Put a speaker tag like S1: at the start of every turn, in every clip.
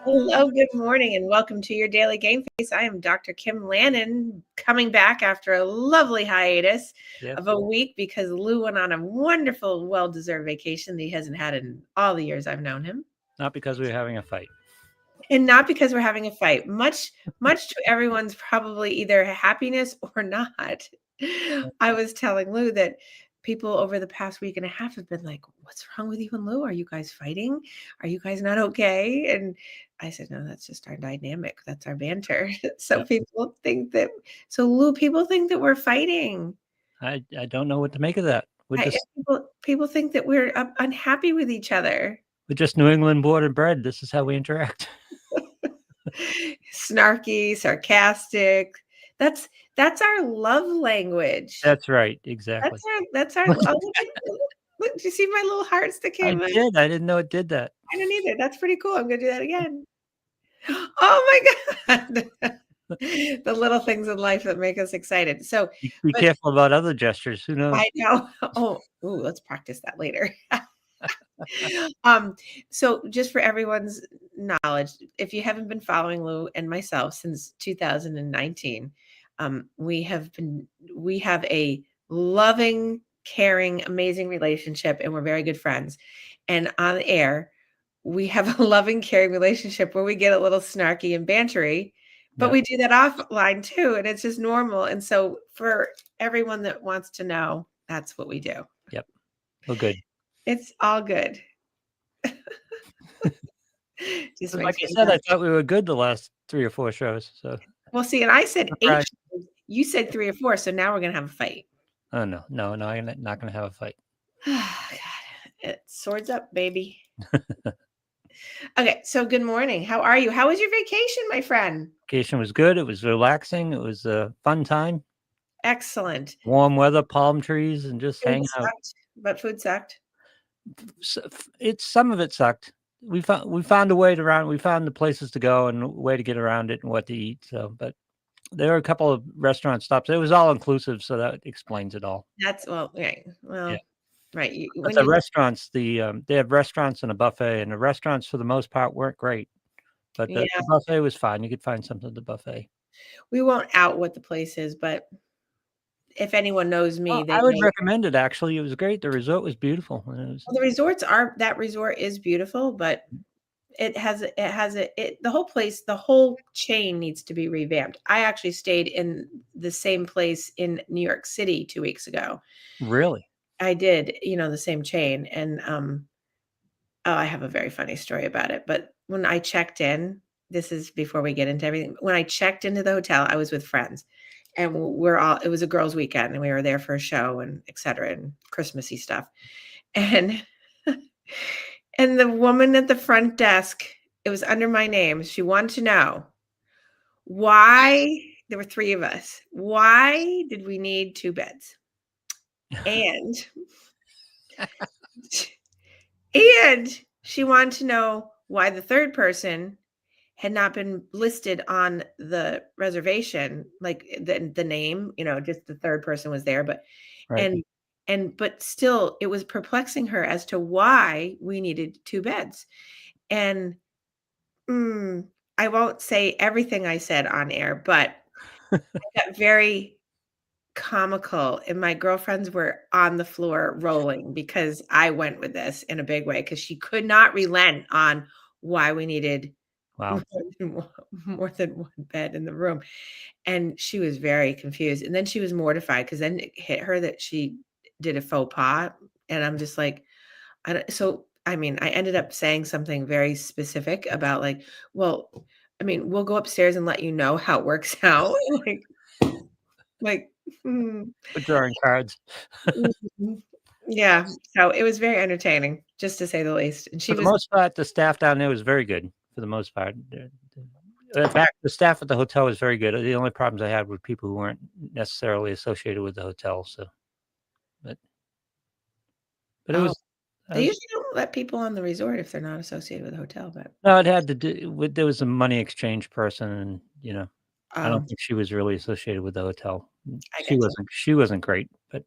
S1: Hello, good morning, and welcome to your Daily Game Face. I am Dr. Kim Lannon, coming back after a lovely hiatus of a week because Lou went on a wonderful, well-deserved vacation that he hasn't had in all the years I've known him.
S2: Not because we were having a fight.
S1: And not because we're having a fight, much to everyone's probably either happiness or not. I was telling Lou that people over the past week and a half have been like, "What's wrong with you and Lou? Are you guys fighting? Are you guys not okay?" And I said, "No, that's just our dynamic. That's our banter." So people think that. So Lou, people think that we're fighting.
S2: I don't know what to make of that.
S1: People think that we're unhappy with each other.
S2: We're just New England born and bred. This is how we interact.
S1: Snarky, sarcastic. That's our love language.
S2: That's right. Exactly.
S1: That's our look, do you see my little hearts that came
S2: I
S1: in?
S2: did. I didn't know it did that.
S1: I didn't either. That's pretty cool. I'm gonna do that again. Oh my God. The little things in life that make us excited. So
S2: Be careful about other gestures. Who knows?
S1: I know. Let's practice that later. So just for everyone's knowledge, if you haven't been following Lou and myself since 2019, we have a loving, caring, amazing relationship, and we're very good friends. And on the air, we have a loving, caring relationship where we get a little snarky and bantery, but we do that offline too, and it's just normal. And so for everyone that wants to know, that's what we do.
S2: Yep. Well, good.
S1: It's all good.
S2: Just like I said, I thought we were good the last 3 or 4 shows. So
S1: well, see, and I said 8 shows. You said 3 or 4, so now we're gonna have a fight.
S2: Oh no, I'm not gonna have a fight.
S1: God. Swords up, baby. Okay, so good morning. How are you? How was your vacation, my friend?
S2: Vacation was good. It was relaxing. It was a fun time.
S1: Excellent.
S2: Warm weather, palm trees, and just hanging out.
S1: But food sucked.
S2: Some of it sucked. We found a way around. We found the places to go and a way to get around it and what to eat. So, but there are a couple of restaurant stops. It was all inclusive, so that explains it all.
S1: That's right. Well, yeah. Right.
S2: But the restaurants, they have restaurants and a buffet, and the restaurants for the most part weren't great. But the buffet was fine. You could find something at the buffet.
S1: We won't out what the place is, but if anyone knows me,
S2: I would recommend it. Actually, it was great. The resort was beautiful.
S1: The resort is beautiful, but the whole chain needs to be revamped. I actually stayed in the same place in New York City 2 weeks ago.
S2: Really?
S1: I did, the same chain. And I have a very funny story about it. But when I checked in, this is before we get into everything. When I checked into the hotel, I was with friends, and it was a girls' weekend, and we were there for a show and et cetera, and Christmassy stuff. And and the woman at the front desk, it was under my name. She wanted to know why there were 3 of us. Why did we need 2 beds? And she wanted to know why the third person had not been listed on the reservation, like the name, just the third person was there, but right. But still it was perplexing her as to why we needed 2 beds. And I won't say everything I said on air, but I got very comical, and my girlfriends were on the floor rolling because I went with this in a big way because she could not relent on why we needed more than one bed in the room. And she was very confused. And then she was mortified because then it hit her that she did a faux pas. And I'm just like, I ended up saying something very specific about we'll go upstairs and let you know how it works out.
S2: We're drawing cards.
S1: Yeah. So it was very entertaining, just to say the least. And
S2: for the most part, the staff down there was very good. For the most part, in fact, the staff at the hotel was very good. The only problems I had were people who weren't necessarily associated with the hotel. So, but it was.
S1: They usually don't let people on the resort if they're not associated with the hotel. But
S2: no, it had to do with there was a money exchange person, and I don't think she was really associated with the hotel. She wasn't great, but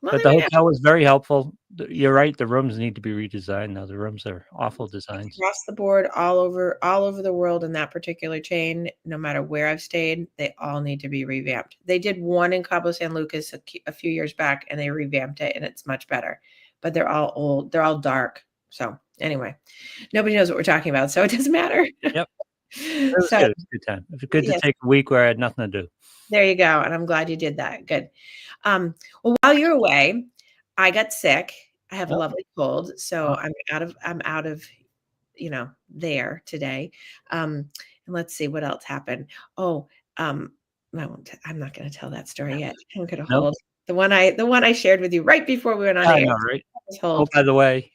S1: Well,
S2: But
S1: there
S2: the
S1: you go.
S2: hotel was very helpful. You're right, the rooms need to be redesigned now. The rooms are awful designs.
S1: Across the board, all over the world in that particular chain, no matter where I've stayed, they all need to be revamped. They did one in Cabo San Lucas a few years back, and they revamped it, and it's much better. But they're all old. They're all dark. So anyway, nobody knows what we're talking about, so it doesn't matter.
S2: Yep. It was
S1: So
S2: good. It was a good time. It was good to
S1: yes,
S2: take a week where I had nothing to do.
S1: there you go, and I'm glad you did that. Good. Well, while you're away, I got sick. I have a
S2: Oh,
S1: lovely cold, so
S2: oh,
S1: I'm out of there today. And let's see what else happened. Oh, I won't I'm not going to tell that story yet. I'm going to
S2: no?
S1: hold the one I shared with you right before we went on
S2: Yeah, I
S1: air.
S2: know, right?
S1: Just
S2: Oh,
S1: hold.
S2: by the way,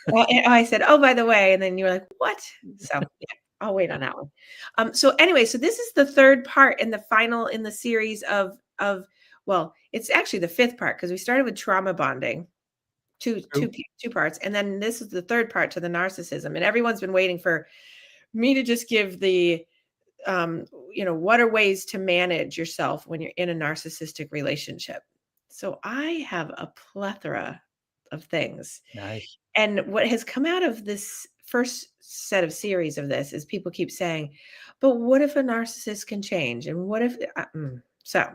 S1: Well, I said, "Oh, by the way," and then you were like, "What?" So, yeah, I'll wait on that one. So anyway, so this is the third part in the final in the series of well, it's actually the fifth part because we started with trauma bonding, two two
S2: true.
S1: p- two parts, and then this is the third part to the narcissism. And everyone's been waiting for me to just give the what are ways to manage yourself when you're in a narcissistic relationship. So I have a plethora of things.
S2: Nice.
S1: And what has come out of this first set of series of this is people keep saying, but what if a narcissist can change? And what if, so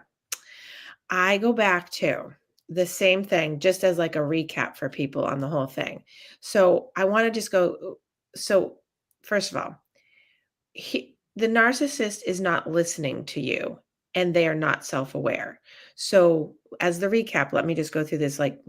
S1: I go back to the same thing, just as like a recap for people on the whole thing. So I want to just go. So, first of all, the narcissist is not listening to you and they are not self-aware. So, as the recap, let me just go through this like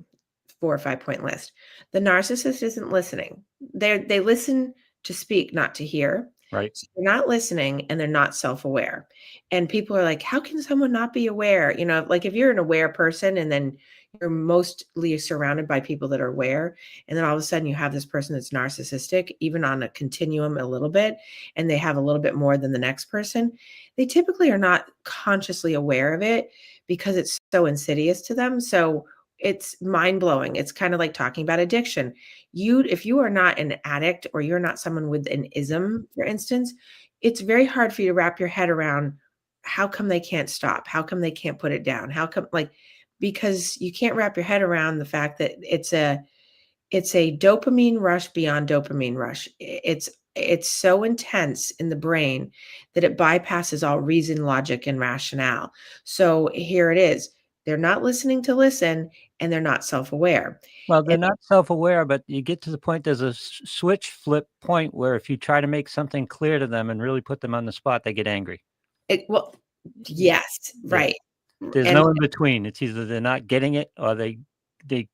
S1: 4 or 5 point list. The narcissist isn't listening. They listen to speak, not to hear.
S2: Right.
S1: So they're not listening and they're not self-aware. And people are like, how can someone not be aware? Like if you're an aware person and then you're mostly surrounded by people that are aware, and then all of a sudden you have this person that's narcissistic, even on a continuum a little bit, and they have a little bit more than the next person, they typically are not consciously aware of it because it's so insidious to them. So it's mind-blowing. It's kind of like talking about addiction. If you are not an addict or you're not someone with an ism, for instance, it's very hard for you to wrap your head around how come they can't stop? How come they can't put it down? How come because you can't wrap your head around the fact that it's a dopamine rush beyond dopamine rush. It's so intense in the brain that it bypasses all reason, logic, and rationale. So here it is. They're not listening to listen, and they're not self-aware.
S2: Well, they're
S1: And
S2: not self-aware, but you get to the point, there's a switch flip point where if you try to make something clear to them and really put them on the spot, they get angry.
S1: well,
S2: Y-
S1: yes,
S2: Yeah.
S1: right.
S2: There's
S1: And
S2: no in between. It's either they're not getting it or they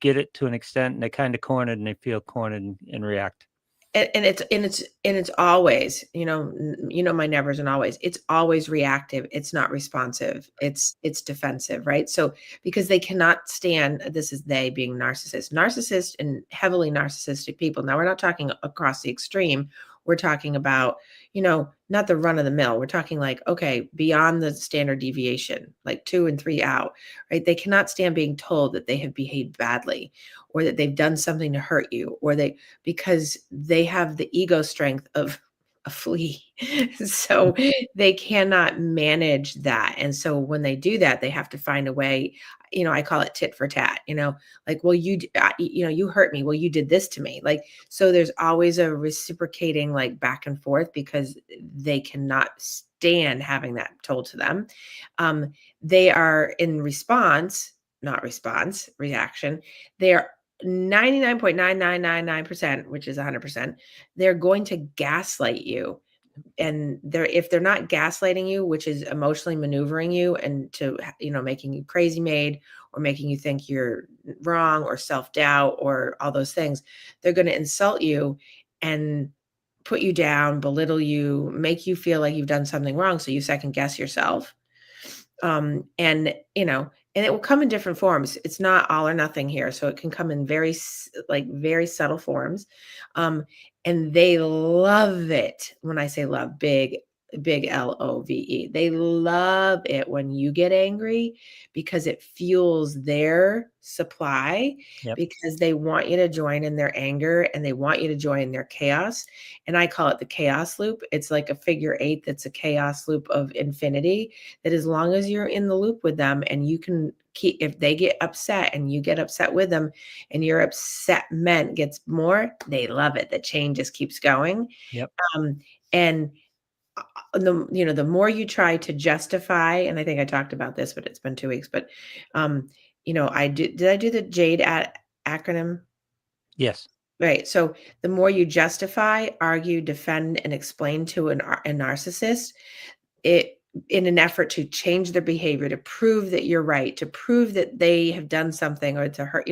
S2: get it to an extent and they're kind of cornered and they feel cornered and react.
S1: and it's always, my nevers and always, it's always reactive. It's not responsive. It's defensive, right? So because they cannot stand, this is they being narcissist and heavily narcissistic people. Now we're not talking across the extreme. We're talking about, not the run of the mill. We're talking like, okay, beyond the standard deviation, like 2 and 3 out, right? They cannot stand being told that they have behaved badly or that they've done something to hurt you because they have the ego strength of a flea. So they cannot manage that. And so when they do that, they have to find a way, I call it tit for tat, like, well, you hurt me. Well, you did this to me. Like, so there's always a reciprocating like back and forth because they cannot stand having that told to them. They are in response, not response, reaction. They are 99.9999%, which is 100%, they're going to gaslight you. And if they're not gaslighting you, which is emotionally maneuvering you and to, making you crazy made or making you think you're wrong or self-doubt or all those things, they're going to insult you and put you down, belittle you, make you feel like you've done something wrong. So you second guess yourself. And it will come in different forms. It's not all or nothing here. So it can come in very subtle forms. And they love it. When I say love, big LOVE, they love it when you get angry because it fuels their supply,
S2: Yep.
S1: because they want you to join in their anger and they want you to join in their chaos. And I call it the chaos loop. It's like a figure eight that's a chaos loop of infinity, that as long as you're in the loop with them and you can if they get upset and you get upset with them, and your upsetment gets more, they love it. The chain just keeps going.
S2: Yep.
S1: And the more you try to justify, and I think I talked about this, but it's been 2 weeks, but did I do the JADE acronym?
S2: Yes.
S1: Right. So the more you justify, argue, defend, and explain to a narcissist, it in an effort to change their behavior, to prove that you're right, to prove that they have done something or to hurt,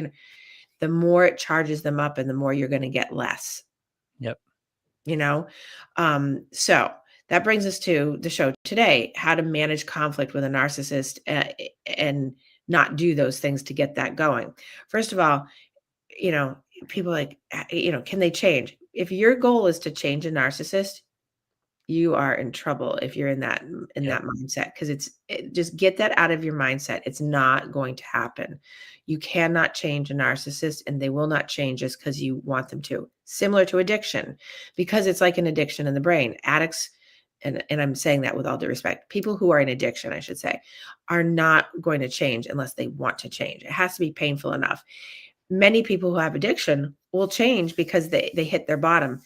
S1: the more it charges them up and the more you're going to get less.
S2: Yep.
S1: So that brings us to the show today, how to manage conflict with a narcissist, and not do those things to get that going. First of all, people like, can they change? If your goal is to change a narcissist, you are in trouble if you're in that
S2: Yep.
S1: mindset, because just get that out of your mindset. It's not going to happen. You cannot change a narcissist, and they will not change just because you want them to. Similar to addiction, because it's like an addiction in the brain. Addicts, and I'm saying that with all due respect, people who are in addiction, I should say, are not going to change unless they want to change. It has to be painful enough. Many people who have addiction will change because they hit their bottom.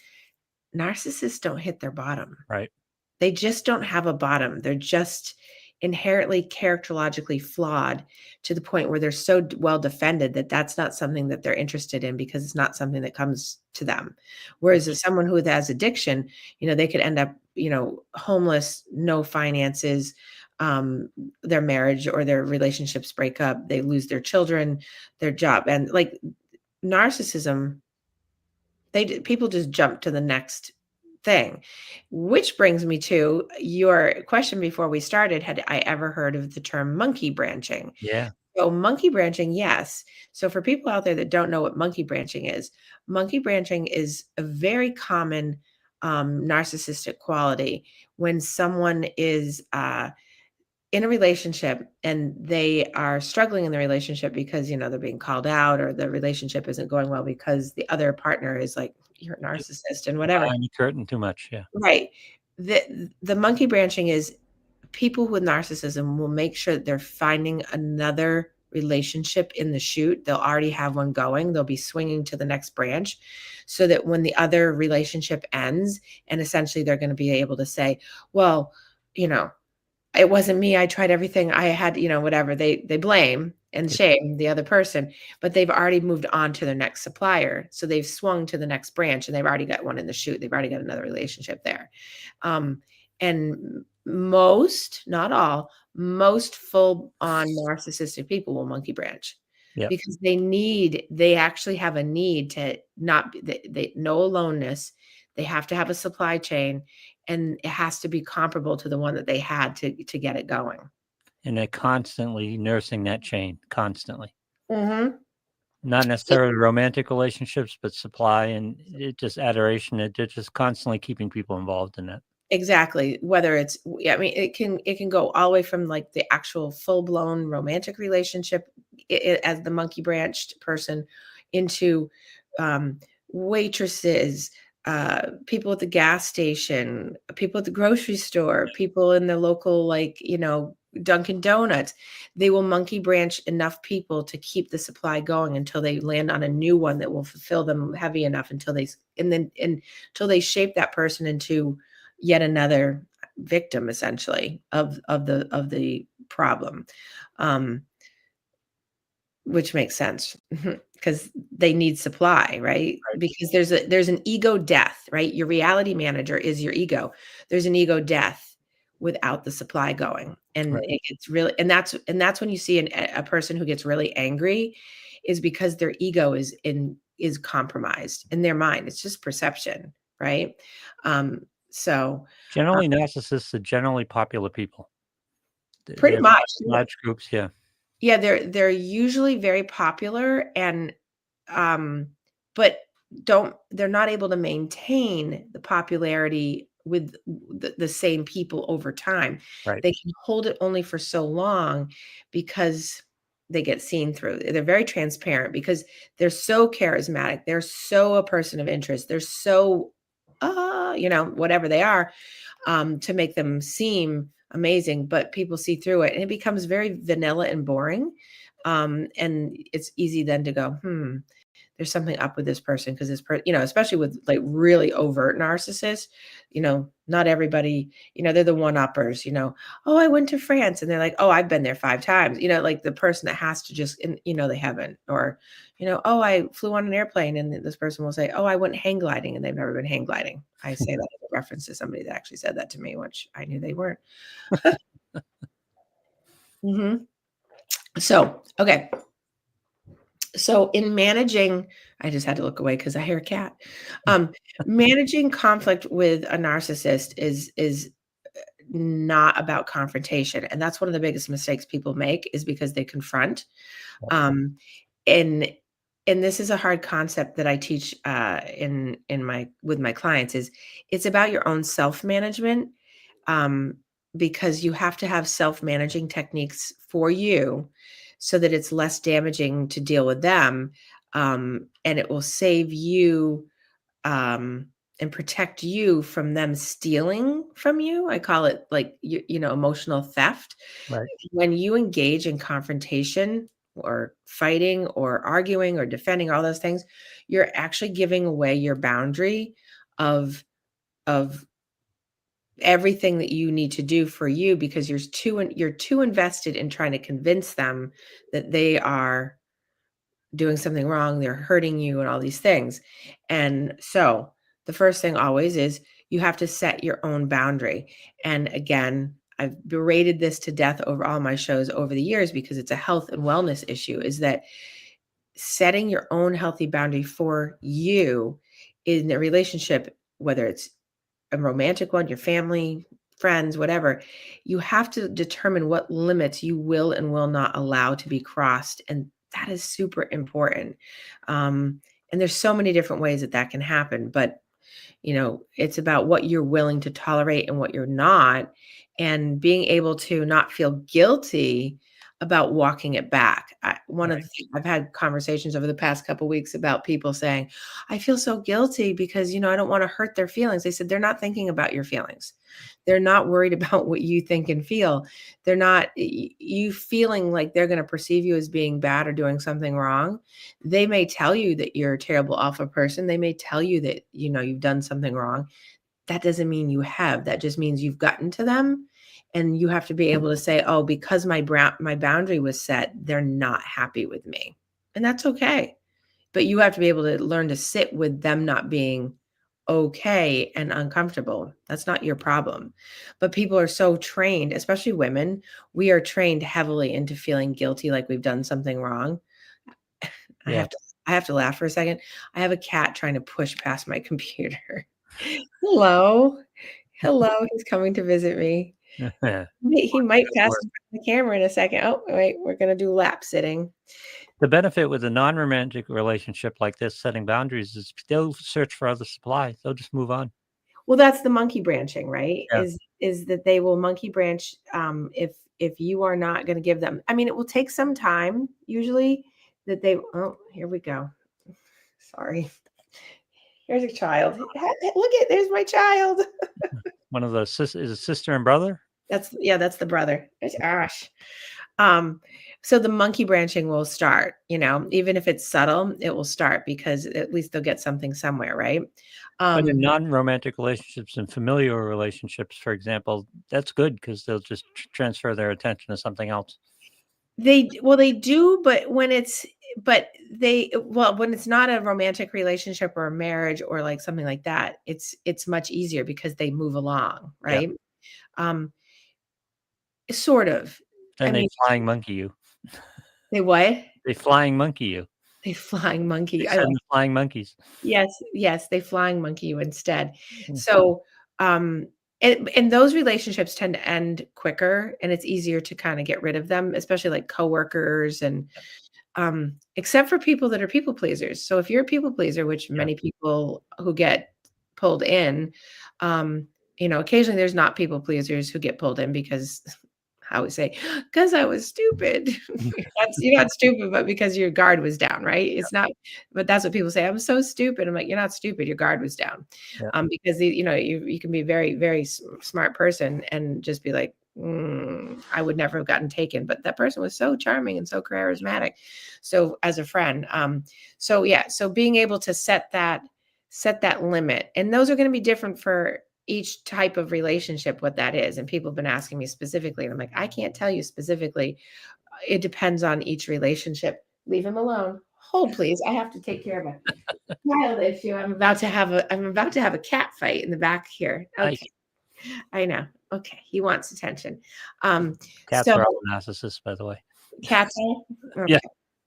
S1: Narcissists don't hit their bottom.
S2: Right.
S1: They just don't have a bottom. They're just inherently characterologically flawed to the point where they're so well defended that that's not something that they're interested in, because it's not something that comes to them. Whereas as someone who has addiction, they could end up, homeless, no finances, their marriage or their relationships break up, they lose their children, their job. And like narcissism, people just jump to the next thing, which brings me to your question before we started. Had I ever heard of the term monkey branching?
S2: Yeah.
S1: So monkey branching, yes. So for people out there that don't know what monkey branching is a very common narcissistic quality when someone is in a relationship and they are struggling in the relationship because they're being called out, or the relationship isn't going well because the other partner is like, you're a
S2: Just
S1: narcissist and whatever.
S2: behind the curtain too much. Yeah.
S1: Right. The monkey branching is people with narcissism will make sure that they're finding another relationship in the chute. They'll already have one going. They'll be swinging to the next branch, so that when the other relationship ends, and essentially they're going to be able to say, well, it wasn't me. I tried everything I had, whatever. They blame and shame the other person, but they've already moved on to their next supplier. So they've swung to the next branch, and they've already got one in the chute. They've already got another relationship there. And most, not all, most full on narcissistic people will monkey branch,
S2: Yep.
S1: because they actually have a need to not be, they no aloneness. They have to have a supply chain, and it has to be comparable to the one that they had to get it going.
S2: And they're constantly nursing that chain, constantly.
S1: Mm-hmm.
S2: Not necessarily romantic relationships, but supply and just adoration. They're just constantly keeping people involved in that.
S1: Exactly. Whether it's, I mean, it can go all the way from like the actual full blown romantic relationship, as the monkey branched person, into waitresses, people at the gas station, people at the grocery store, people in the local, like, Dunkin' Donuts. They will monkey branch enough people to keep the supply going until they land on a new one that will fulfill them heavy enough, until until they shape that person into yet another victim, essentially, of the problem. Which makes sense, because they need supply, right?
S2: Right.
S1: Because there's an ego death, right? Your reality manager is your ego. There's an ego death without the supply going, and
S2: Right.
S1: it's really, and that's when you see a person who gets really angry, is because their ego is compromised in their mind. It's just perception, right? So
S2: Generally, narcissists are generally popular people.
S1: pretty
S2: They're
S1: much,
S2: large groups. Yeah.
S1: yeah, they're usually very popular, and but they're not able to maintain the popularity with the same people over time.
S2: Right.
S1: They can hold it only for so long, because they get seen through. They're very transparent because they're so charismatic. They're so a person of interest. They're so whatever they are, to make them seem amazing, but people see through it, and it becomes very vanilla and boring. And it's easy then to go, there's something up with this person, because this person, especially with like really overt narcissists, not everybody, they're the one-uppers, oh, I went to France, and they're like, oh, I've been there 5 times, like the person that has to just, and, they haven't, or, oh, I flew on an airplane, and this person will say, oh, I went hang gliding, and they've never been hang gliding. I say that as a reference to somebody that actually said that to me, which I knew they weren't. hmm So, okay. So in managing, I just had to look away because I hear a cat. Managing conflict with a narcissist is not about confrontation, and that's one of the biggest mistakes people make, is because they confront. Um, and and this is a hard concept that I teach in my with my clients. Is it's about your own self management, um, because you have to have self managing techniques for you so that it's less damaging to deal with them, and it will save you, um, and protect you from them stealing from you. I call it like emotional theft.
S2: Right.
S1: When you engage in confrontation or fighting or arguing or defending, all those things, you're actually giving away your boundary of of everything that you need to do for you, because you're too invested in trying to convince them that they are doing something wrong, they're hurting you, and all these things. And so the first thing always is you have to set your own boundary. And again, I've berated this to death over all my shows over the years, because it's a health and wellness issue, is that setting your own healthy boundary for you in a relationship, whether it's a romantic one, your family, friends, whatever, you have to determine what limits you will and will not allow to be crossed. And that is super important. And there's so many different ways that that can happen, but it's about what you're willing to tolerate and what you're not, and being able to not feel guilty about walking it back. One of the things, I've had conversations over the past couple weeks about people saying, I feel so guilty because, I don't want to hurt their feelings. They said, they're not thinking about your feelings. They're not worried about what you think and feel. They're not, you feeling like they're going to perceive you as being bad or doing something wrong. They may tell you that you're a terrible, awful person. They may tell you that, you've done something wrong. That doesn't mean you have. That just means you've gotten to them. And you have to be able to say, oh, because my boundary was set, they're not happy with me. And that's okay. But you have to be able to learn to sit with them not being okay and uncomfortable. That's not your problem. But people are so trained, especially women, we are trained heavily into feeling guilty, like we've done something wrong. I
S2: Yeah.
S1: have to I have to laugh for a second. I have a cat trying to push past my computer. Hello. Hello, he's coming to visit me. He might pass in front of the camera in a second. Oh, wait, we're gonna do lap sitting.
S2: The benefit with a non-romantic relationship like this, setting boundaries, is they'll search for other supply. They'll just move on.
S1: Well, that's the monkey branching, right?
S2: Yeah.
S1: Is that they will monkey branch, if you are not gonna give them, I mean, it will take some time usually that they, oh, here we go. Sorry. Here's a child. Look at, there's my child.
S2: One of the is a sister and brother.
S1: That's the brother. It's Ash. So the monkey branching will start, even if it's subtle, it will start, because at least they'll get something somewhere, right?
S2: But in non-romantic relationships and familial relationships, for example, that's good because they'll just transfer their attention to something else.
S1: They do, but when it's when it's not a romantic relationship or a marriage or like something like that, it's much easier because they move along,
S2: Yeah.
S1: right? Sort of. I
S2: And they
S1: mean,
S2: flying monkey you.
S1: they what?
S2: They flying monkey you.
S1: They flying monkey.
S2: They
S1: I
S2: send the flying monkeys.
S1: Yes, they flying monkey you instead.
S2: Mm.
S1: So, and those relationships tend to end quicker, and it's easier to kind of get rid of them, especially like coworkers and except for people that are people pleasers. So if you're a people pleaser, which
S2: Yeah.
S1: many people who get pulled in, occasionally there's not people pleasers who get pulled in because I would say, because I was stupid. You're not stupid, but because your guard was down, right? It's not, but that's what people say. I'm so stupid. I'm like, you're not stupid. Your guard was down.
S2: Yeah.
S1: Because you can be a very, very smart person and just be like, I would never have gotten taken, but that person was so charming and so charismatic. So as a friend, so yeah, so being able to set that limit, and those are going to be different for each type of relationship, what that is. And people have been asking me specifically, and I'm like, I can't tell you specifically. It depends on each relationship. Leave him alone. Hold, please. I have to take care of a child issue. I'm about to have a cat fight in the back here.
S2: I
S1: Okay. I know. Okay, he wants attention.
S2: Cats
S1: So
S2: are all narcissists, by the way.
S1: cats are
S2: Yeah.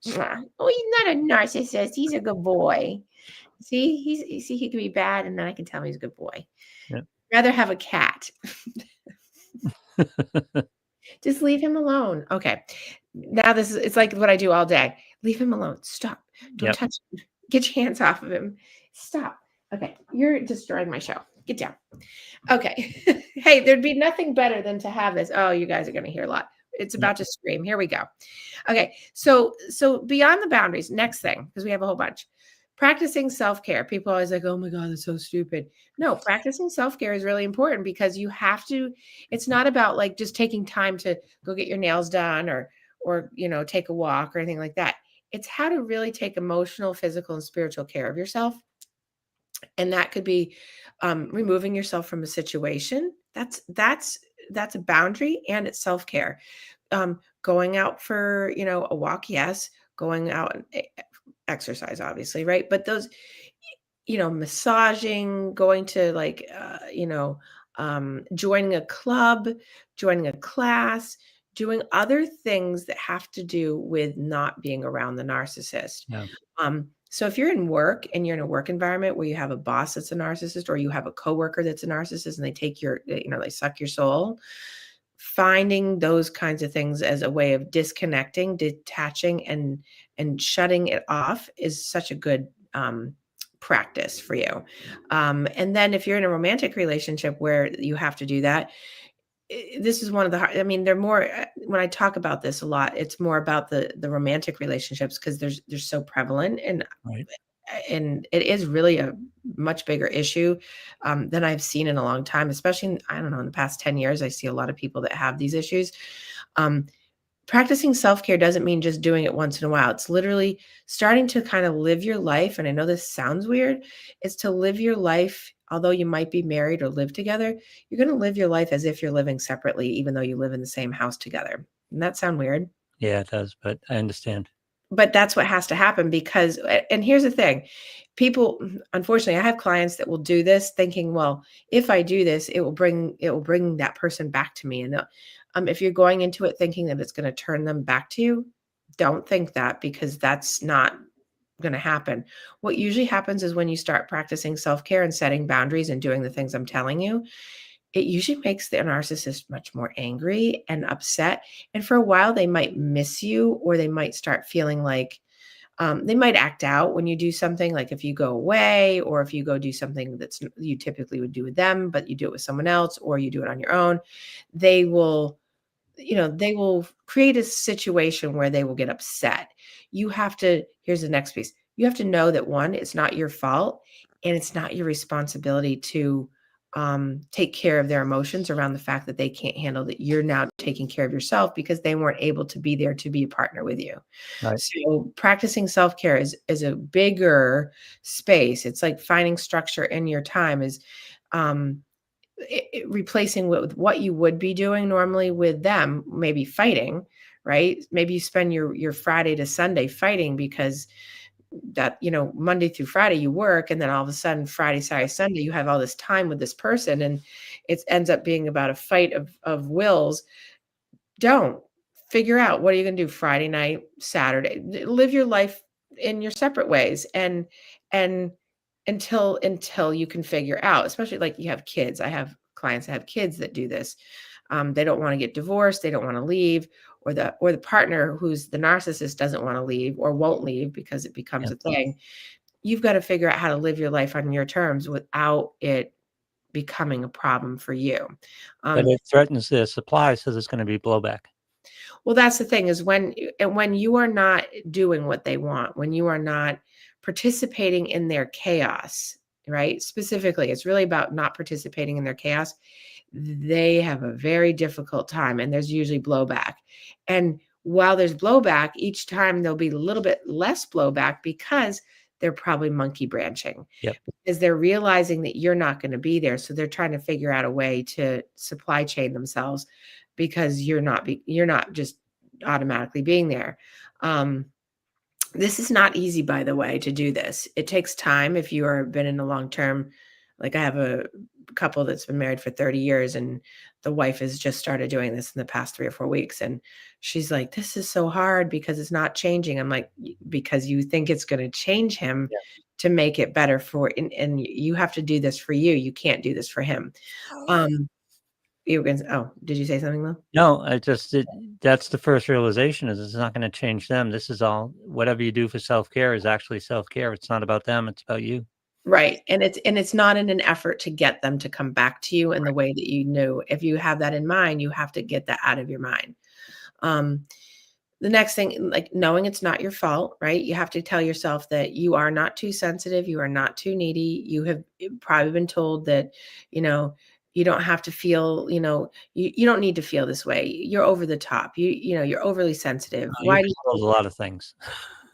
S1: okay. Oh, he's not a narcissist. He's a good boy. See, he can be bad, and then I can tell him he's a good boy.
S2: Yeah.
S1: Rather have a cat. Just leave him alone. Okay. Now it's like what I do all day. Leave him alone. Stop. Don't
S2: Yep.
S1: touch him. Get your hands off of him. Stop. Okay. You're destroying my show. Get down. Okay. Hey, there'd be nothing better than to have this. Oh, you guys are going to hear a lot. It's
S2: Yep.
S1: about to scream. Here we go. Okay. So beyond the boundaries, next thing, because we have a whole bunch. Practicing self-care. People are always like, "Oh my God, that's so stupid." No, practicing self-care is really important because you have to, it's not about like just taking time to go get your nails done or take a walk or anything like that. It's how to really take emotional, physical, and spiritual care of yourself. And that could be removing yourself from a situation. That's a boundary, and it's self-care. Going out for a walk, yes. Going out and exercise, obviously, right? But those, massaging, going to like joining a club, joining a class, doing other things that have to do with not being around the narcissist.
S2: Yeah.
S1: So if you're in work and you're in a work environment where you have a boss that's a narcissist, or you have a coworker that's a narcissist and they take they suck your soul, finding those kinds of things as a way of disconnecting, detaching, and shutting it off is such a good practice for you. And then if you're in a romantic relationship where you have to do that, this is one of the hard, I mean, they're more, when I talk about this a lot, it's more about the romantic relationships because they're so prevalent,
S2: Right.
S1: and it is really a much bigger issue than I've seen in a long time, especially I don't know, in the past 10 years. I see a lot of people that have these issues. Um, Practicing self-care doesn't mean just doing it once in a while. It's literally starting to kind of live your life. And I know this sounds weird. It's to live your life, although you might be married or live together, you're going to live your life as if you're living separately, even though you live in the same house together. Doesn't that sound weird?
S2: Yeah, it does, but I understand.
S1: But that's what has to happen because, and here's the thing, people, unfortunately, I have clients that will do this thinking, well, if I do this, it will bring that person back to me. And if you're going into it thinking that it's going to turn them back to you, don't think that, because that's not going to happen. What usually happens is when you start practicing self-care and setting boundaries and doing the things I'm telling you, it usually makes the narcissist much more angry and upset. And for a while, they might miss you, or they might start feeling like they might act out when you do something, like if you go away, or if you go do something that's you typically would do with them, but you do it with someone else, or you do it on your own. They will they will create a situation where they will get upset. You have to, here's the next piece. You have to know that, one, it's not your fault, and it's not your responsibility to take care of their emotions around the fact that they can't handle that you're now taking care of yourself because they weren't able to be there to be a partner with you.
S2: Right.
S1: So practicing self-care is a bigger space. It's like finding structure in your time, is um, replacing with what you would be doing normally with them, maybe fighting, right? Maybe you spend your Friday to Sunday fighting because that, Monday through Friday you work, and then all of a sudden Friday, Saturday, Sunday you have all this time with this person, and it ends up being about a fight of wills. Don't. Figure out, what are you going to do Friday night, Saturday? Live your life in your separate ways, and until you can figure out, especially like you have kids. I have clients that have kids that do this. They don't want to get divorced, they don't want to leave, or the partner who's the narcissist doesn't want to leave or won't leave because it becomes
S2: Yeah.
S1: a thing. You've got to figure out how to live your life on your terms without it becoming a problem for you.
S2: But
S1: Um,
S2: it threatens the supply, so there's gonna be blowback.
S1: Well, that's the thing, is when you are not doing what they want, when you are not participating in their chaos, right? Specifically, it's really about not participating in their chaos. They have a very difficult time, and there's usually blowback. And while there's blowback, each time there'll be a little bit less blowback because they're probably monkey branching,
S2: Yep.
S1: because they're realizing that you're not going to be there. So they're trying to figure out a way to supply chain themselves because you're not just automatically being there. This is not easy, by the way, to do this. It takes time if you are been in a long term. Like I have a couple that's been married for 30 years, and the wife has just started doing this in the past 3 or 4 weeks. And she's like, this is so hard because it's not changing. I'm like, because you think it's going to change him
S2: Yeah.
S1: to make it better and you have to do this for you. You can't do this for him. You were gonna, oh, did you say something though?
S2: No, that's the first realization is it's not going to change them. This is all, whatever you do for self-care is actually self-care. It's not about them. It's about you.
S1: Right. And it's not in an effort to get them to come back to you in the way that you knew. If you have that in mind, you have to get that out of your mind. Um, the next thing, like knowing it's not your fault, right? You have to tell yourself that you are not too sensitive, you are not too needy. You have probably been told that, you know, you don't have to feel, you don't need to feel this way. You're over the top. You're overly sensitive.
S2: You've
S1: Why do
S2: been told a lot of things.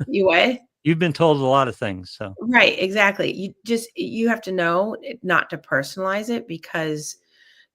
S1: you what?
S2: You've been told a lot of things. So
S1: Right, exactly. You have to know not to personalize it, because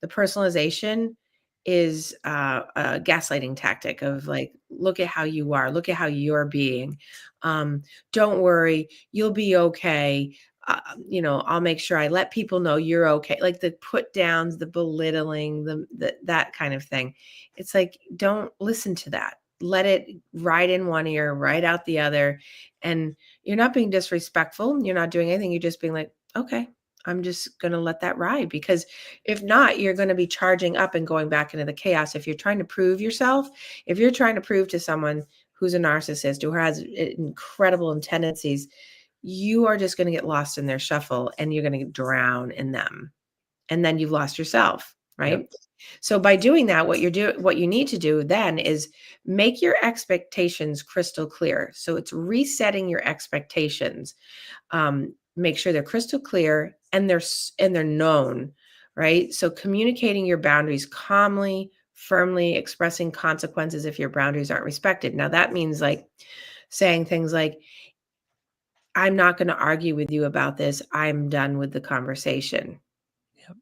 S1: the personalization is a gaslighting tactic of like, look at how you are, look at how you're being. Um, don't worry, you'll be okay. I'll make sure I let people know you're okay. Like the put downs, the belittling, that kind of thing. It's like, don't listen to that. Let it ride in one ear, right out the other. And you're not being disrespectful. You're not doing anything. You're just being like, okay, I'm just going to let that ride, because if not, you're going to be charging up and going back into the chaos. If you're trying to prove yourself, if you're trying to prove to someone who's a narcissist or has incredible tendencies, you are just going to get lost in their shuffle and you're going to drown in them. And then you've lost yourself,
S2: yep,
S1: right? So by doing that, what you need to do then is make your expectations crystal clear. So it's resetting your expectations. Make sure they're crystal clear and they're known, right? So communicating your boundaries calmly, firmly, expressing consequences if your boundaries aren't respected. Now that means like saying things like, I'm not going to argue with you about this. I'm done with the conversation.
S2: yep,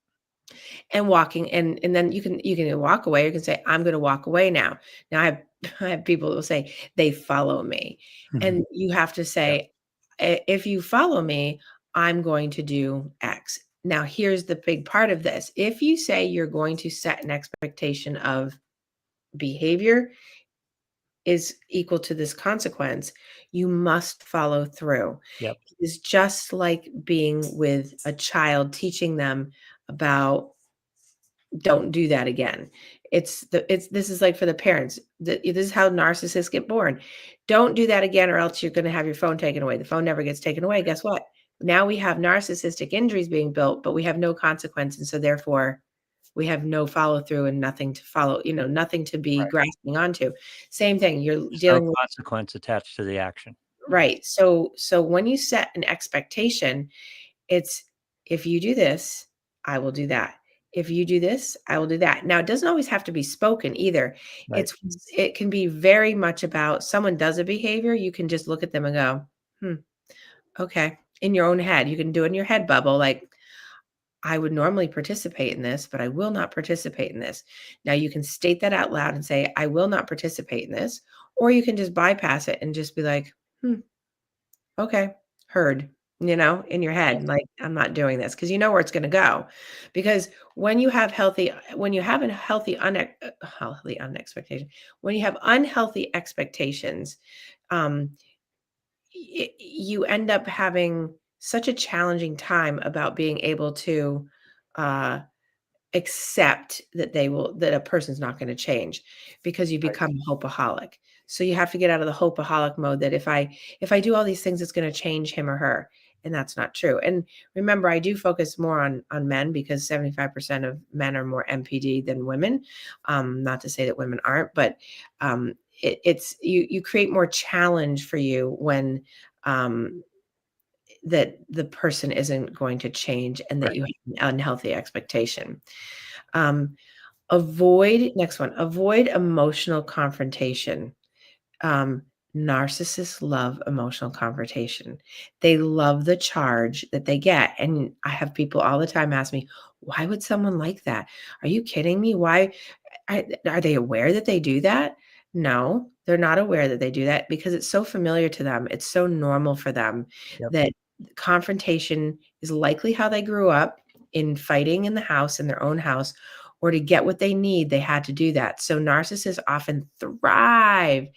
S1: And walking, and then you can walk away. You can say, I'm going to walk away now. Now I have I have people who will say they follow me, and you have to
S2: yep,
S1: say, If you follow me, I'm going to do X." Now here's the big part of this: if you say you're going to set an expectation of behavior is equal to this consequence, you must follow through.
S2: yep,
S1: It is just like being with a child, teaching them about, don't do that again. This is like for the parents. This is how narcissists get born. Don't do that again, or else you're going to have your phone taken away. The phone never gets taken away. Guess what? Now we have narcissistic injuries being built, but we have no consequence, and so therefore we have no follow through and nothing to follow. Nothing to be
S2: right.
S1: grasping onto. Same thing. You're
S2: There's no
S1: dealing with,
S2: consequence attached to the action.
S1: right. So when you set an expectation, it's, if you do this, I will do that. If you do this, I will do that. Now, it doesn't always have to be spoken either.
S2: Right.
S1: It can be very much about someone does a behavior, you can just look at them and go, "Hmm, okay." In your own head, you can do it in your head bubble, like, I would normally participate in this, but I will not participate in this. Now, you can state that out loud and say, I will not participate in this, or you can just bypass it and just be like, hmm, okay, heard, in your
S2: Yep,
S1: head, like, I'm not doing this, because you know where it's going to go. Because when you have a healthy unexpectation, when you have unhealthy expectations, um, you end up having such a challenging time about being able to uh, accept that a person's not going to change, because you
S2: right.
S1: become a hopeaholic. So you have to get out of the hopeaholic mode, that if I do all these things, it's going to change him or her. And that's not true. And remember, I do focus more on men, because 75% of men are more MPD than women. Not to say that women aren't, but it's you create more challenge for you when um, that the person isn't going to change and that
S2: Right.
S1: you have an unhealthy expectation. Um, next one, avoid emotional confrontation. Um, Narcissists love emotional confrontation. They love the charge that they get. And I have people all the time ask me, why would someone like that? Are you kidding me? Why? Are they aware that they do that? No, they're not aware that they do that because it's so familiar to them. It's so normal for them
S2: Yep.
S1: that confrontation is likely how they grew up in fighting in the house, in their own house, or to get what they need, they had to do that. So narcissists often thrive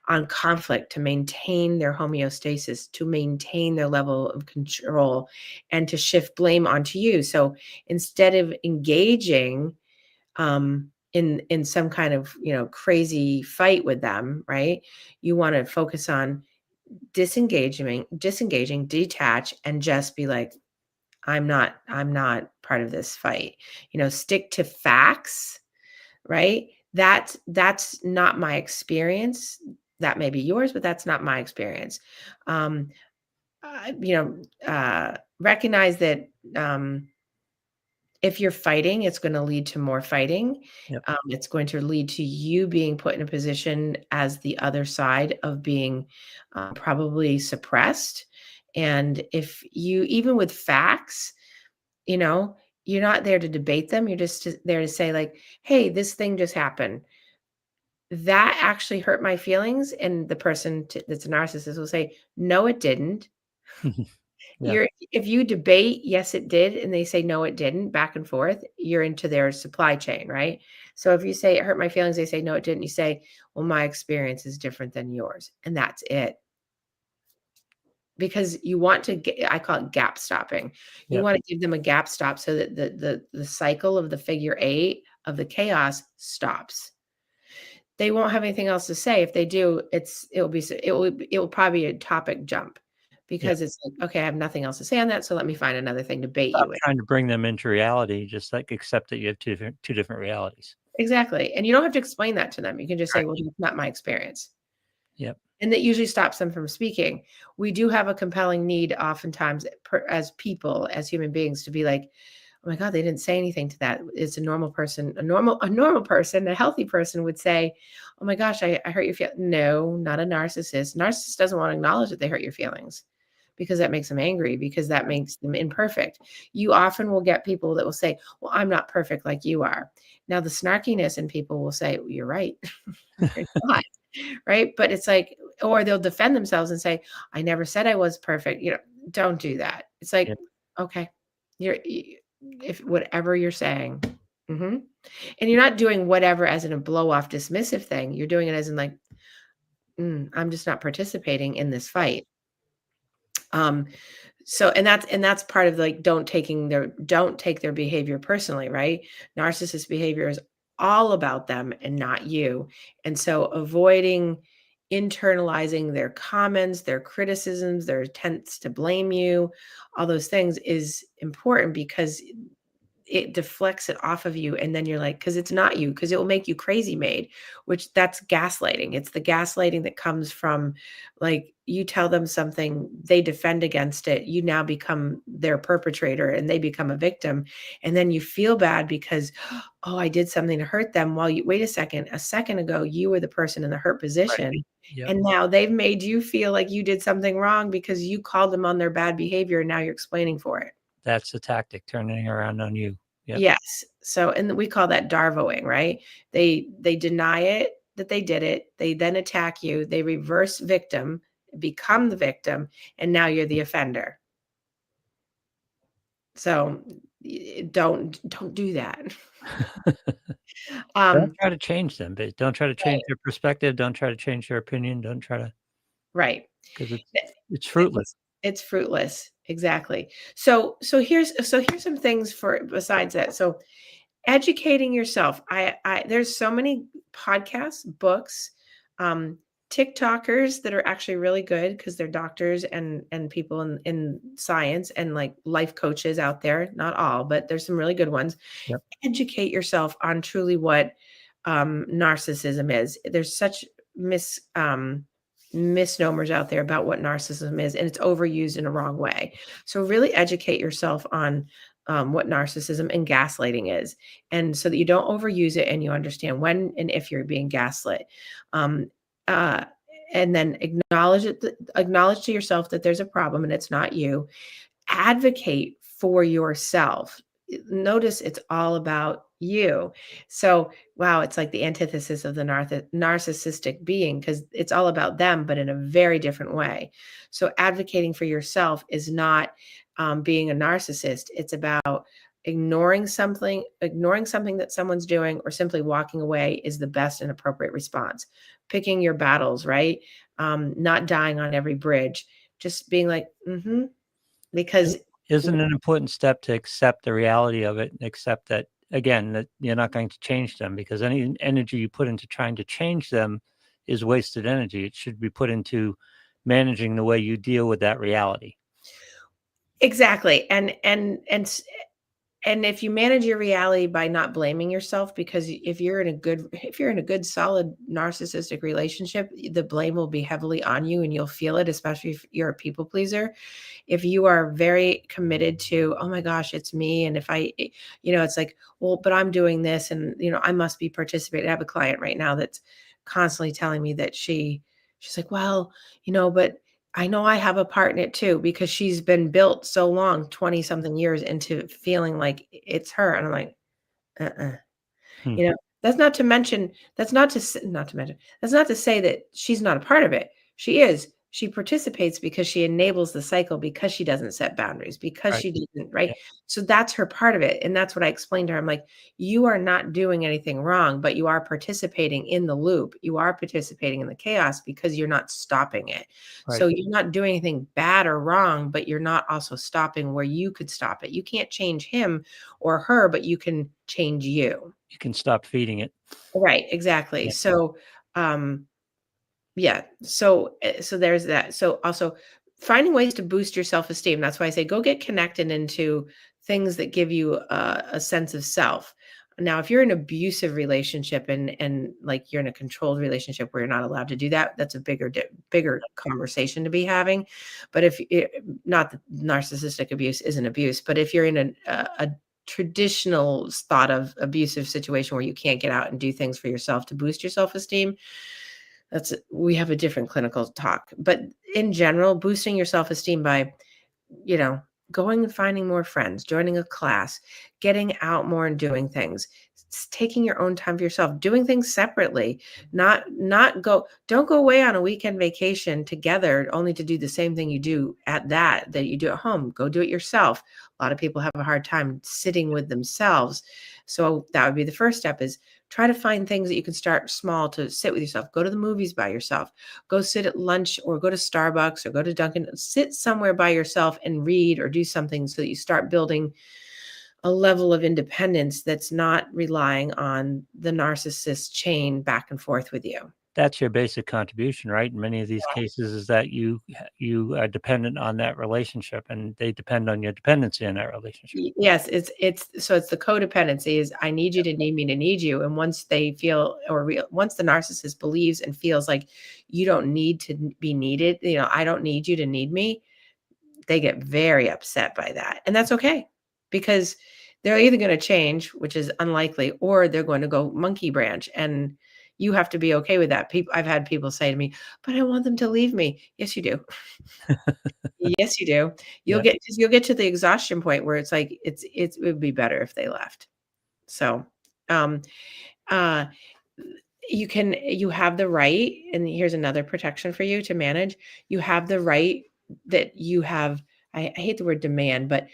S1: on conflict to maintain their homeostasis, to maintain their level of control, and to shift blame onto you. So instead of engaging in some kind of crazy fight with them, right? You want to focus on disengaging, detach, and just be like, I'm not part of this fight. Stick to facts, right? That's not my experience. That may be yours, but that's not my experience. Um, Recognize that if you're fighting, it's going to lead to more fighting.
S2: Yep.
S1: It's going to lead to you being put in a position as the other side of being probably suppressed. And if you, even with facts, you know, you're not there to debate them. You're just there to say, like, hey, this thing just happened. That actually hurt my feelings. And the person that's a narcissist will say, no, it didn't.
S2: Yeah.
S1: If you debate, yes, it did, and they say, no, it didn't, back and forth, you're into their supply chain, right? So if you say it hurt my feelings, they say, no, it didn't. You say, well, my experience is different than yours. And that's it. Because you want to get, I call it gap stopping. You
S2: Yep.
S1: want to give them a gap stop so that the cycle of the figure eight of the chaos stops. They won't have anything else to say. If they do, it will probably be a topic jump
S2: Yep.
S1: because it's like, okay, I have nothing else to say on that, so let me find another thing to bait
S2: Stop
S1: you with.
S2: trying to bring them into reality. Just like accept that you have two different realities.
S1: Exactly. And you don't have to explain that to them. You can just say,
S2: Right.
S1: well, it's not my experience.
S2: Yep.
S1: And that usually stops them from speaking. We do have a compelling need oftentimes as people, as human beings, to be like, oh my God, they didn't say anything to that. It's a normal person, a normal person, a healthy person would say, oh my gosh, I hurt your feelings. No, not a narcissist. Narcissist doesn't want to acknowledge that they hurt your feelings because that makes them angry, because that makes them imperfect. You often will get people that will say, well, I'm not perfect like you are. Now, the snarkiness in people will say, well, you're right. You're not. Right. But it's like, or they'll defend themselves and say, I never said I was perfect. Don't do that. It's like,
S2: Yep.
S1: okay, if whatever you're saying, mhm. And you're not doing whatever as in a blow off dismissive thing. You're doing it as in like, I'm just not participating in this fight. Um, so and that's part of like don't take their behavior personally, right? Narcissist behavior is all about them and not you. And so avoiding internalizing their comments, their criticisms, their attempts to blame you, all those things is important because it deflects it off of you, and then you're like, because it's not you, because it will make you crazy made, which that's gaslighting. It's the gaslighting that comes from, like, you tell them something, they defend against it, you now become their perpetrator and they become a victim, and then you feel bad because, oh, I did something to hurt them. Well, you wait a second ago you were the person in the hurt
S2: Right.
S1: position,
S2: Yep.
S1: and now they've made you feel like you did something wrong because you called them on their bad behavior, and now you're explaining for it.
S2: That's the tactic, turning around on you. Yep.
S1: Yes. So, and we call that darvoing, right? They deny it that they did it. They then attack you. They reverse victim, become the victim, and now you're the offender. So, don't do that.
S2: Don't
S1: Um,
S2: try to change them, but don't try to change
S1: right,
S2: their perspective. Don't try to change their opinion. Don't try to,
S1: right.
S2: because it's fruitless.
S1: It's fruitless. Exactly. So here's some things for besides that. So educating yourself. I there's so many podcasts, books, um, TikTokers that are actually really good because they're doctors and people in science and like life coaches out there. Not all, but there's some really good ones.
S2: Yep.
S1: Educate yourself on truly what narcissism is. There's such misnomers out there about what narcissism is, and it's overused in a wrong way. So really educate yourself on what narcissism and gaslighting is, and so that you don't overuse it and you understand when and if you're being gaslit. Um, uh, and then acknowledge to yourself that there's a problem and it's not you. Advocate for yourself. Notice it's all about you. So, wow, it's like the antithesis of the narcissistic being, because it's all about them, but in a very different way. So, advocating for yourself is not being a narcissist. It's about ignoring something that someone's doing, or simply walking away is the best and appropriate response. Picking your battles, right? Not dying on every bridge. Just being like, because
S2: Isn't an important step to accept the reality of it, and accept that, again, that you're not going to change them, because any energy you put into trying to change them is wasted energy. It should be put into managing the way you deal with that reality.
S1: exactly. And if you manage your reality by not blaming yourself, because if you're in a good solid narcissistic relationship, the blame will be heavily on you and you'll feel it, especially if you're a people pleaser. If you are very committed to, oh my gosh, it's me, and if it's like, well, but I'm doing this, and I must be participating. I have a client right now that's constantly telling me that she's like, well, but I know I have a part in it too, because she's been built so long, 20 something years, into feeling like it's her. And I'm like, uh-uh.
S2: Hmm.
S1: You know, that's not to say that she's not a part of it. She is. She participates because she enables the cycle, because she doesn't set boundaries, because
S2: Right.
S1: she doesn't, right?
S2: Yeah.
S1: So that's her part of it. And that's what I explained to her. I'm like, you are not doing anything wrong, but you are participating in the loop. You are participating in the chaos because you're not stopping it.
S2: Right.
S1: So you're not doing anything bad or wrong, but you're not also stopping where you could stop it. You can't change him or her, but you can change you.
S2: You can stop feeding it.
S1: Right, exactly.
S2: Yeah.
S1: So, yeah, so there's that. So also finding ways to boost your self-esteem. That's why I say go get connected into things that give you a sense of self. Now, if you're in an abusive relationship and like you're in a controlled relationship where you're not allowed to do that, that's a bigger conversation to be having. But if not that narcissistic abuse isn't abuse, but if you're in a traditional thought of abusive situation where you can't get out and do things for yourself to boost your self-esteem, we have a different clinical talk. But in general, boosting your self-esteem by, you know, going and finding more friends, joining a class, getting out more and doing things, taking your own time for yourself, doing things separately, don't go away on a weekend vacation together only to do the same thing you do that you do at home. Go do it yourself. A lot of people have a hard time sitting with themselves. So that would be the first step, is try to find things that you can start small to sit with yourself. Go to the movies by yourself. Go sit at lunch, or go to Starbucks, or go to Dunkin'. Sit somewhere by yourself and read or do something, so that you start building a level of independence that's not relying on the narcissist chain back and forth with you.
S2: That's your basic contribution, right? In many of these cases, is that you are dependent on that relationship, and they depend on your dependency on that relationship.
S1: Yes, it's the codependency is, I need you to need me to need you. And once they feel, once the narcissist believes and feels like you don't need to be needed, I don't need you to need me, they get very upset by that. And that's okay, because they're either going to change, which is unlikely, or they're going to go monkey branch. And you have to be okay with that. I've had people say to me, but I want them to leave me. Yes, you do. Yes, you do.
S2: Yeah.
S1: You'll get to the exhaustion point where it's like, it would be better if they left. So, um, uh, you have the right, and here's another protection for you to manage. You have the right that you have. I hate the word demand, but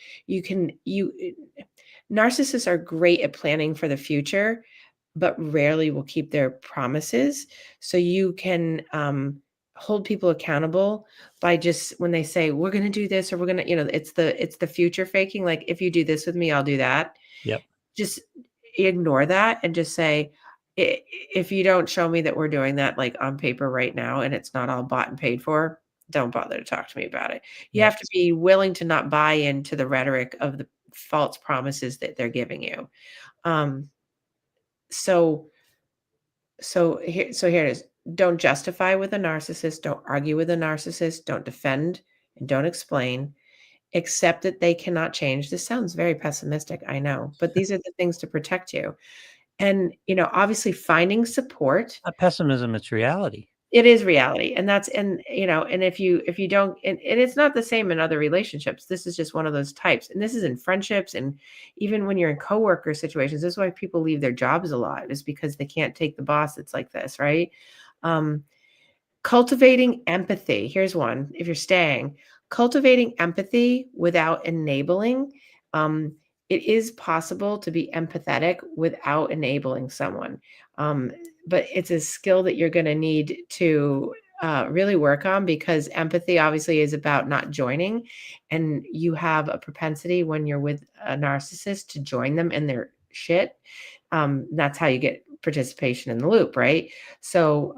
S1: narcissists are great at planning for the future, but rarely will keep their promises. So you can hold people accountable by, just when they say we're going to do this, or we're going to, it's the future faking. Like, if you do this with me, I'll do that.
S2: Yep.
S1: Just ignore that and just say, If you don't show me that we're doing that, like, on paper right now, and it's not all bought and paid for, don't bother to talk to me about it." You
S2: Yep.
S1: have to be willing to not buy into the rhetoric of the false promises that they're giving you. Um, so here it is. don't justify with a narcissist, don't argue with a narcissist, don't defend and don't explain. Accept that they cannot change. This sounds very pessimistic, I know, but these are the things to protect you. And, obviously finding support.
S2: Not pessimism, it's reality.
S1: It is reality. And that's, and if you don't, and it's not the same in other relationships. This is just one of those types. And this is in friendships. And even when you're in coworker situations, this is why people leave their jobs a lot, is because they can't take the boss that's like this, right? Um, Cultivating empathy. Here's one. If you're staying, cultivating empathy without enabling. Um, it is possible to be empathetic without enabling someone. Um, but it's a skill that you're going to need to really work on, because empathy obviously is about not joining. And you have a propensity when you're with a narcissist to join them in their shit. That's how you get participation in the loop, right? So,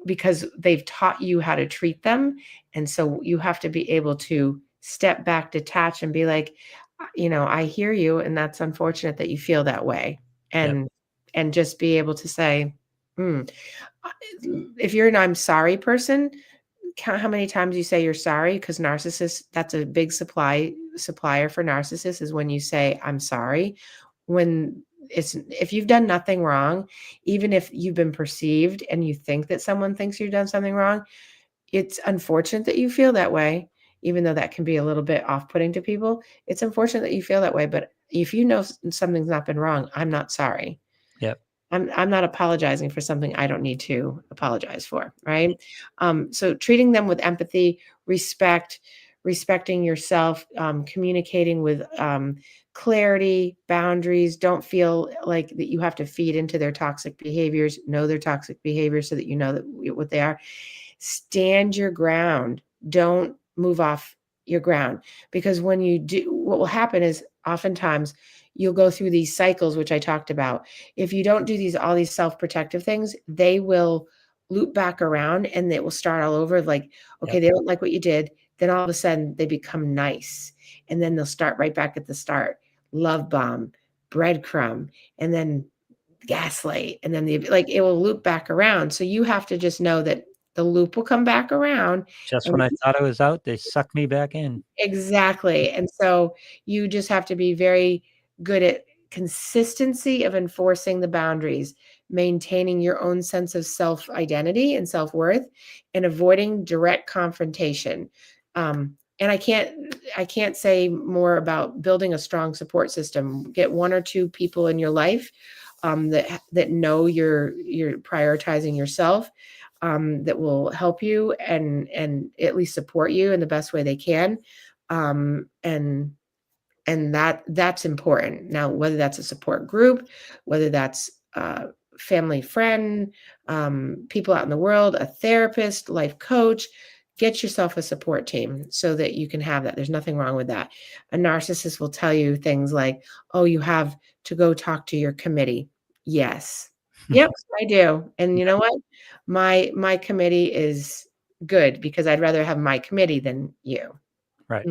S1: because they've taught you how to treat them. And so you have to be able to step back, detach, and be like, I hear you. And that's unfortunate that you feel that way.
S2: Yep.
S1: And just be able to say, "Hmm, if you're an I'm sorry person, count how many times you say you're sorry." Because narcissists, that's a big supplier for narcissists, is when you say I'm sorry. When if you've done nothing wrong, even if you've been perceived and you think that someone thinks you've done something wrong, it's unfortunate that you feel that way, even though that can be a little bit off-putting to people. It's unfortunate that you feel that way, but if you know something's not been wrong, I'm not sorry.
S2: Yep.
S1: I'm not apologizing for something I don't need to apologize for, right? So treating them with empathy, respect, respecting yourself, communicating with clarity, boundaries. Don't feel like that you have to feed into their toxic behaviors. Know their toxic behaviors so that you know that what they are. Stand your ground. Don't move off your ground, because when you do, what will happen is oftentimes you'll go through these cycles, which I talked about. If you don't do all these self-protective things, they will loop back around and it will start all over. Like, okay,
S2: Yep.
S1: they don't like what you did. Then all of a sudden they become nice. And then they'll start right back at the start. Love bomb, breadcrumb, and then gaslight. And then it will loop back around. So you have to just know that the loop will come back around.
S2: Just
S1: And
S2: when I thought I was out, they sucked me back in.
S1: exactly. And so you just have to be very good at consistency of enforcing the boundaries, maintaining your own sense of self-identity and self-worth, and avoiding direct confrontation. And I can't say more about building a strong support system. Get one or two people in your life that know you're prioritizing yourself, that will help you and at least support you in the best way they can. um, and and that's important. Now, whether that's a support group, whether that's family friend, people out in the world, a therapist, life coach, get yourself a support team so that you can have that. There's nothing wrong with that. A narcissist will tell you things like, oh, you have to go talk to your committee. Yes. Yep, I do. And you know what? My committee is good, because I'd rather have my committee than you.
S2: Right.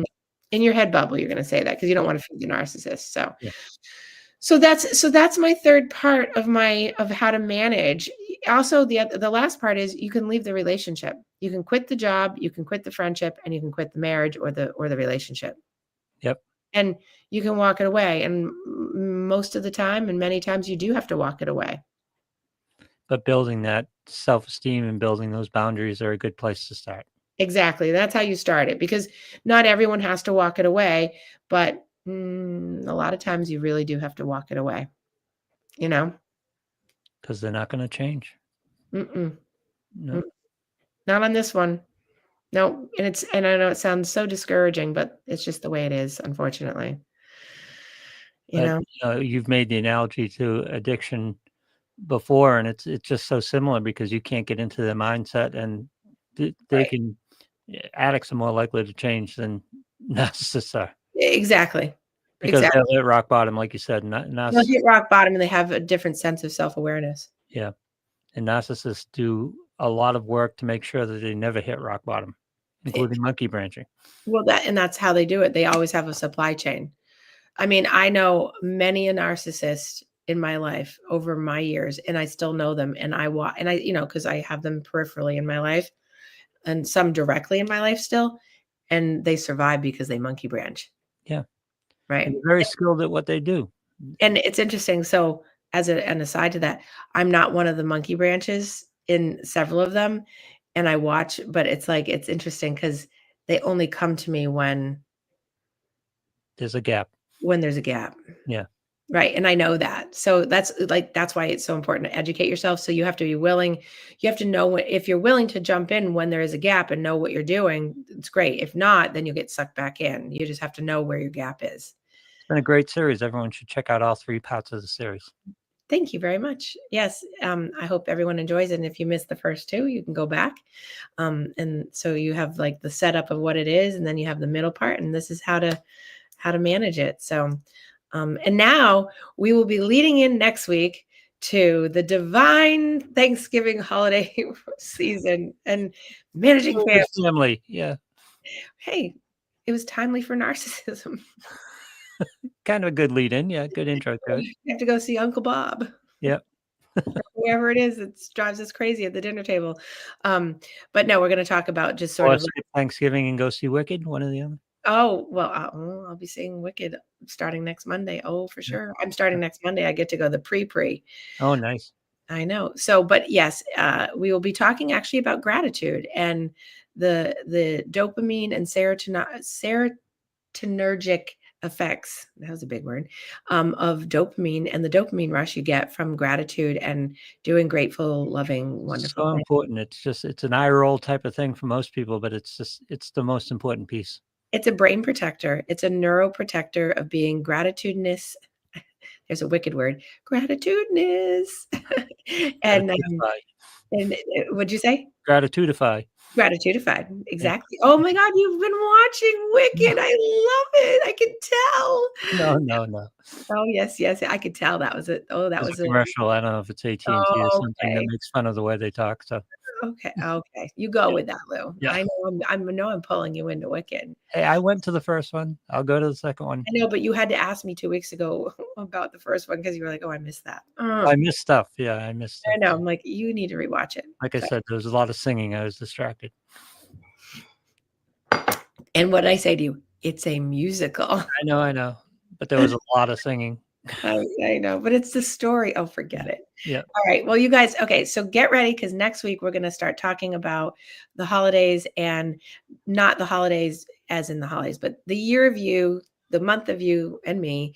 S1: In your head bubble, you're gonna say that because you don't wanna feed the narcissist. So
S2: Yeah.
S1: that's my third part of how to manage. Also, the last part is you can leave the relationship. You can quit the job, you can quit the friendship, and you can quit the marriage or the relationship.
S2: Yep.
S1: And you can walk it away. And most of the time, and many times, you do have to walk it away.
S2: But building that self-esteem and building those boundaries are a good place to start.
S1: Exactly. That's how you start it, because not everyone has to walk it away, but a lot of times you really do have to walk it away, you know?
S2: Because they're not gonna change.
S1: Mm-mm.
S2: No.
S1: Mm, not on this one. No, and I know it sounds so discouraging, but it's just the way it is, unfortunately. You
S2: But,
S1: know?
S2: you've made the analogy to addiction before, and it's just so similar because you can't get into their mindset, and they
S1: Right.
S2: can addicts are more likely to change than narcissists are
S1: Exactly.
S2: because
S1: Exactly.
S2: they'll hit rock bottom, like you said.
S1: They'll hit rock bottom and they have a different sense of self-awareness.
S2: Yeah, and narcissists do a lot of work to make sure that they never hit rock bottom,
S1: It
S2: including monkey branching.
S1: well, that's how they do it. They always have a supply chain. I mean, I know many a narcissist in my life over my years, and I still know them, and because I have them peripherally in my life and some directly in my life still, and they survive because they monkey branch,
S2: Yeah. And
S1: right?
S2: they're very skilled at what they do.
S1: And it's interesting. So, an aside to that, I'm not one of the monkey branches in several of them, and I watch, but it's like it's interesting because they only come to me
S2: There's a gap.
S1: when there's a gap.
S2: Yeah.
S1: Right, and I know that. So that's why it's so important to educate yourself. So you have to be willing. You have to know if you're willing to jump in when there is a gap and know what you're doing, it's great. If not, then you'll get sucked back in. You just have to know where your gap is.
S2: It's been a great series. Everyone should check out all 3 parts of the series.
S1: Thank you very much. Yes, I hope everyone enjoys it. And if you missed the first 2, you can go back. And so you have like the setup of what it is, and then you have the middle part, and this is how to manage it. So, and now we will be leading in next week to the divine Thanksgiving holiday season and managing family.
S2: Family. Yeah.
S1: Hey, it was timely for narcissism.
S2: Kind of a good lead in. Yeah. Good intro to it.
S1: You have to go see Uncle Bob.
S2: Yep.
S1: Whoever it is that drives us crazy at the dinner table. But no, we're going to talk about just sort
S2: Or
S1: of.
S2: skip Thanksgiving and go see Wicked, one or the other.
S1: Oh, well, I'll be seeing Wicked starting next Monday. Oh, for sure. I'm starting next Monday. I get to go the pre.
S2: Oh, nice.
S1: I know. So, but yes, we will be talking actually about gratitude and the dopamine and serotonergic effects. That was a big word, of dopamine and the dopamine rush you get from gratitude and doing grateful, loving, wonderful
S2: So
S1: things.
S2: important. It's an eye roll type of thing for most people, but it's the most important piece.
S1: It's a brain protector. It's a neuroprotector of being gratitudinous. There's a wicked word, gratitudinous. and
S2: Gratitudify.
S1: and what'd you say?
S2: Gratitudify.
S1: Gratitudified.
S2: Yeah.
S1: Exactly. Oh my God, you've been watching Wicked. I love it. I can tell.
S2: No.
S1: Oh yes, yes. I could tell that was it. Oh, that
S2: There's
S1: was
S2: a
S1: it.
S2: commercial. I don't know if it's AT&T or something that
S1: Okay.
S2: makes fun of the way they talk. So
S1: Okay. Okay. You go
S2: yeah.
S1: with that, Lou.
S2: Yeah.
S1: I know I'm pulling you into Wicked.
S2: Hey, I went to the first one. I'll go to the second one.
S1: I know, but you had to ask me 2 weeks ago about the first one because you were like, "Oh, I missed that."
S2: I missed stuff. Yeah, I missed
S1: I
S2: stuff.
S1: know. I'm like, "You need to rewatch it."
S2: Like I said, there was a lot of singing. I was distracted.
S1: And what did I say to you? It's a musical.
S2: I know. But there was a lot of singing.
S1: I know, but it's the story. Oh, forget it.
S2: Yeah.
S1: All right. Well, you guys, okay, so get ready because next week we're going to start talking about the holidays, and not the holidays as in the holidays, but the year of you, the month of you and me,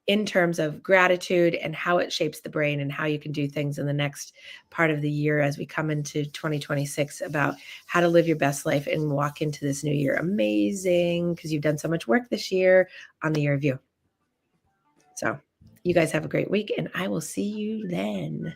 S1: in terms of gratitude and how it shapes the brain and how you can do things in the next part of the year as we come into 2026, about how to live your best life and walk into this new year amazing, because you've done so much work this year on the year of you. So you guys have a great week, and I will see you then.